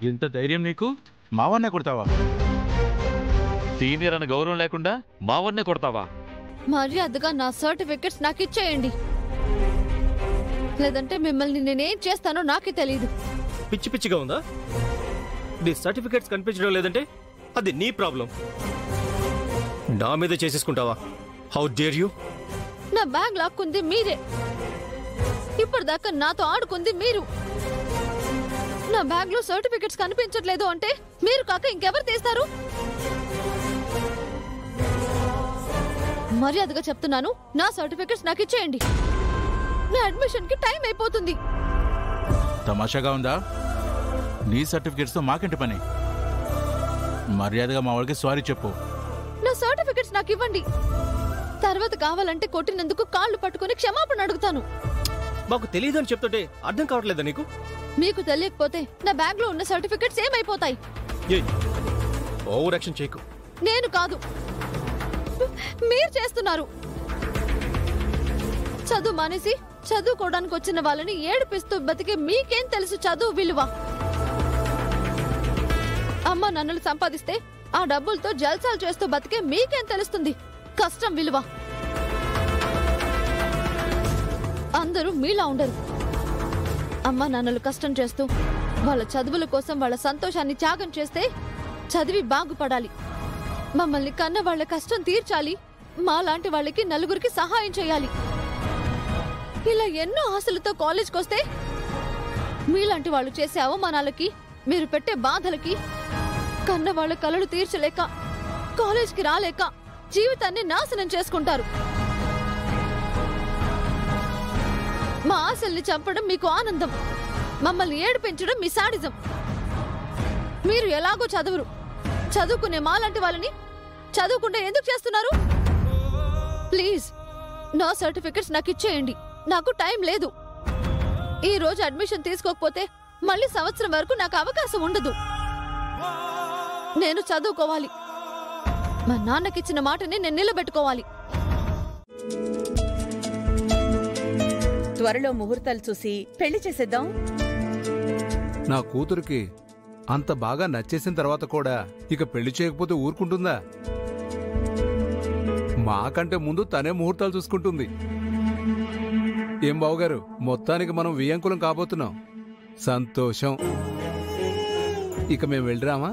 ఎంత ధైర్యం నీకు? మావన్నే కొడతావా? సీనియర్ అన్న గౌరవం లేకుండా మావన్నే కొడతావా? మర్యాదగా నా సర్టిఫికెట్స్ నాకు ఇచ్చేయండి, లేదంటే మిమ్మల్ని నేనేం చేస్తానో నాకే తెలియదు. పిచ్చి పిచ్చిగా ఉందా? నీ సర్టిఫికెట్స్ కనిపించడం లేదంటే అది నీ ప్రాబ్లం. నా మీద చేసేసుకుంటావా? How dare you! నా బ్యాగ్ లాక్కుంది మీరే, ఇప్పటిదాకా నాతో ఆడుకుంది మీరు. నా బ్యాగ్ లో సర్టిఫికెట్స్ కనిపించట్లేదు అంటే మీరు కాక ఇంకెవరు తీస్తారు? మర్యాదగా చెప్తున్నాను, నా సర్టిఫికెట్స్ నాకు ఇచ్చేయండి. నా అడ్మిషన్ కి టైం అయిపోతుంది. తమాషాగా ఉందా? నీ సర్టిఫికేట్స్ తో మాకేంటి పని? మర్యాదగా మా వాళ్ళకి సారీ చెప్పు. నా సర్టిఫికెట్స్ నాకు ఇవ్వండి, తర్వాత కావాలంటే కొట్టినందుకు కాళ్ళు పట్టుకుని క్షమాపణ అడుగుతాను. మాకు తెలియదు అని చెప్తుంటే అర్థం కావట్లేదా నీకు? మీకు తెలియకపోతే నా బ్యాగ్ లో ఉన్న సర్టిఫికెట్స్ ఏమైపోతాయి? ఓవర్ యాక్షన్ చేయకు. నేను కాదు, మీరు చేస్తున్నారు. చదువు మానేసి చదువుకోవడానికి వచ్చిన వాళ్ళని ఏడిపిస్తూ బతికే మీకేం తెలుసు చదువు విలువ? అమ్మ నన్నులు సంపాదిస్తే ఆ డబ్బులతో జల్సాలు చేస్తూ బతికే మీకేం తెలుస్తుంది కష్టం విలువ? అందరూ మీలా ఉండరు. అమ్మ నాన్నలు కష్టం చేస్తూ వాళ్ళ చదువుల కోసం వాళ్ళ సంతోషాన్ని త్యాగం చేస్తే చదివి బాగుపడాలి. మమ్మల్ని కన్న వాళ్ళ కష్టం తీర్చాలి, మాలాంటి వాళ్ళకి నలుగురికి సహాయం చేయాలి. ఇలా ఎన్నో ఆశలతో కాలేజ్కి వస్తే మీలాంటి వాళ్ళు చేసే అవమానాలకి, మీరు పెట్టే బాధలకి కన్న వాళ్ళ కలలు తీర్చలేక కాలేజ్కి రాలేక జీవితాన్ని నాశనం చేసుకుంటారు. మా ఆశల్ని చంపడం మీకు ఆనందం, మమ్మల్ని ఏడిపించడం మీ సాడిజం. మీరు ఎలాగో చదవరు, చదువుకునే మాలాంటి వాళ్ళని చదువుకుంటే ఎందుకు చేస్తున్నారు? ప్లీజ్ నా సర్టిఫికెట్స్ నాకు ఇచ్చేయండి, నాకు టైం లేదు. ఈ రోజు అడ్మిషన్ తీసుకోకపోతే మళ్ళీ సంవత్సరం వరకు నాకు అవకాశం ఉండదు. నేను చదువుకోవాలి, మా నాన్నకిచ్చిన మాటని నేను నిలబెట్టుకోవాలి. త్వరలో ముహూర్తాలు చూసి పెళ్లి చేసేద్దాం. నా కూతురికి అంత బాగా నచ్చేసిన తర్వాత కూడా ఇక పెళ్లి చేయకపోతే ఊరుకుంటుందా? మాకంటే ముందు తనే ముహూర్తాలు చూసుకుంటుంది. ఏం బావగారు, మొత్తానికి మనం వియంకులం కాబోతున్నాం. సంతోషం. ఇక మేము వెళ్ళరామా?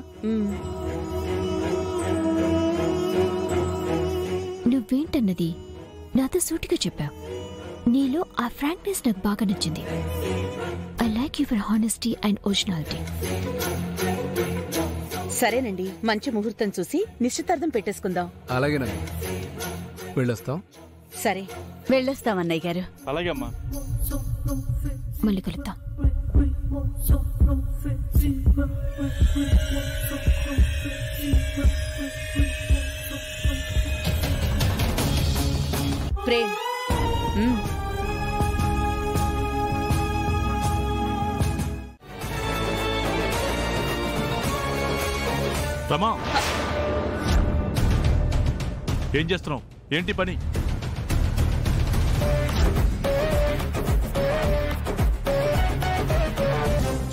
నువ్వేంటన్నది నాతో సూటిగా చెప్పావు. నీలో ఆ ఫ్రాంక్నెస్ నాకు బాగా నచ్చింది. I like your honesty and originality. సరేనండి, మంచి ముహూర్తం చూసి నిశ్చితార్థం పెట్టేసుకుందాం. అలాగేనండి, వెళ్ళొస్తాం. సరే, వెళ్ళొస్తాం అన్నయ్య గారు. అలాగే అమ్మా. మళ్ళీ కలుద్దాం. ప్రేమ్, రమా, ఏం చేస్తున్నావు? ఏంటి పని?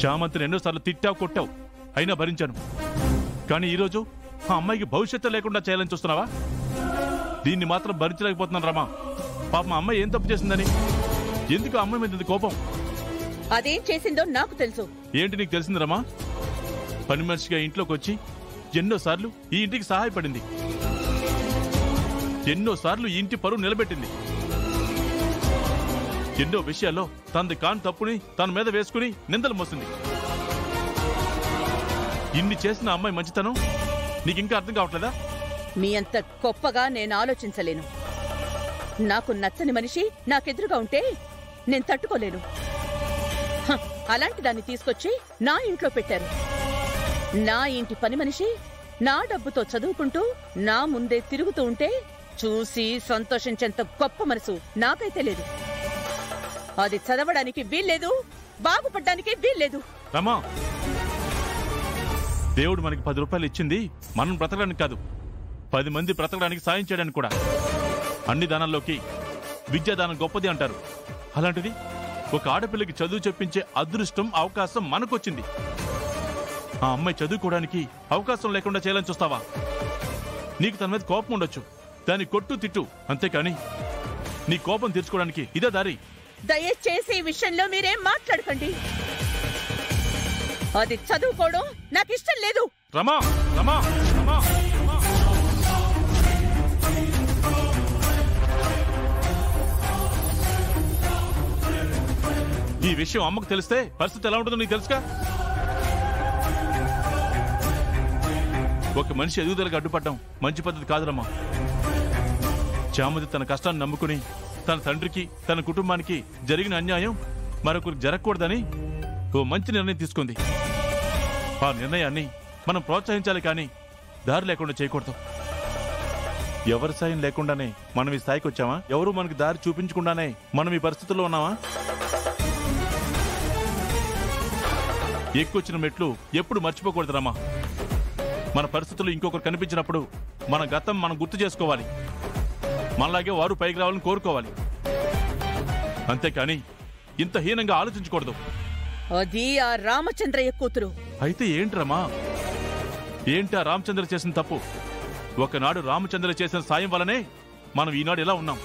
చామంతిని ఎన్నోసార్లు తిట్టావు, కొట్టావు, అయినా భరించాను. కానీ ఈరోజు ఆ అమ్మాయికి భవిష్యత్తు లేకుండా చేయాలని చూస్తున్నావా? దీన్ని మాత్రం భరించలేకపోతున్నాను రమా. పాపం అమ్మాయి ఏం తప్పు చేసిందని? ఎందుకు ఆ అమ్మాయి మీద కోపం? అదేం చేసిందో నాకు తెలుసు. ఏంటి నీకు తెలిసింది రమా? పని మనిషిగా ఇంట్లోకి వచ్చి ఎన్నోసార్లు ఈ ఇంటికి సహాయపడింది, ఎన్నోసార్లు ఈ ఇంటి పరువు నిలబెట్టింది. ఎన్నో విషయాల్లో తనది కాని తప్పుని తన మీద వేసుకుని నిందలు మోసింది. ఇన్ని చేసిన అమ్మాయి మంచితనం నీకింకా అర్థం కావట్లేదా? మీ అంత గొప్పగా నేను ఆలోచించలేను. నాకు నచ్చని మనిషి నాకెదురుగా ఉంటే నేను తట్టుకోలేను. అలాంటి దాన్ని తీసుకొచ్చి నా ఇంట్లో పెట్టారు. నా ఇంటి పని మనిషి నా డబ్బుతో చదువుకుంటూ నా ముందే తిరుగుతూ ఉంటే చూసి సంతోషించేంత గొప్ప మనసు నాకైతే లేదు. అది చదవడానికి వీల్లేదు, బాగుపడ్డానికి వీల్లేదు. రమా, దేవుడు మనకి 10 రూపాయలు ఇచ్చింది మనం బ్రతకడానికి కాదు, 10 మంది బ్రతకడానికి సాయం చేయడానికి కూడా. అన్ని దానాల్లోకి విద్యాదానం గొప్పది అంటారు. అలాంటిది ఒక ఆడపిల్లకి చదువు చెప్పించే అదృష్టం, అవకాశం మనకొచ్చింది. ఆ అమ్మాయి చదువుకోవడానికి అవకాశం లేకుండా చేయాలని చూస్తావా? నీకు తన మీద కోపం ఉండొచ్చు, దాన్ని కొట్టు తిట్టు, అంతేకాని నీ కోపం తీర్చుకోవడానికి ఇదే దారి. దయచేసి ఈ విషయంలో మీరేం మాట్లాడకండి. అది చదువుకోవడం నాకు ఇష్టం లేదు. రమా రమా రమా రమా. ఈ విషయం అమ్మకు తెలిస్తే పరిస్థితి ఎలా ఉంటుందో నీకు తెలుసుగా. ఒక మనిషి ఎదుగుదలకు అడ్డుపడడం మంచి పద్ధతి కాదురమ్మా. చామది తన కష్టాన్ని నమ్ముకుని తన తండ్రికి తన కుటుంబానికి జరిగిన అన్యాయం మరొకరికి జరగకూడదని ఓ మంచి నిర్ణయం తీసుకుంది. ఆ నిర్ణయాన్ని మనం ప్రోత్సహించాలి, కానీ దారి లేకుండా చేయకూడదు. ఎవరి సాయం లేకుండానే మనం ఈ స్థాయికి వచ్చామా? ఎవరు మనకి దారి చూపించకుండానే మనం ఈ పరిస్థితుల్లో ఉన్నామా? ఎక్కువచ్చిన మెట్లు ఎప్పుడు మర్చిపోకూడదు రమ్మా. మన పరిస్థితులు ఇంకొకరు కనిపించినప్పుడు మన గతం మనం గుర్తు చేసుకోవాలి. మనలాగే వారు పైకి రావాలని కోరుకోవాలి, అంతేకాని ఇంత హీనంగా ఆలోచించకూడదు. అది ఆ రామచంద్రయ్య కూతురు. అయితే ఏంట్రమ్మా? ఏంటి ఆ రామచంద్ర చేసిన తప్పు? ఒకనాడు రామచంద్ర చేసిన సాయం వల్లనే మనం ఈనాడు ఎలా ఉన్నాం.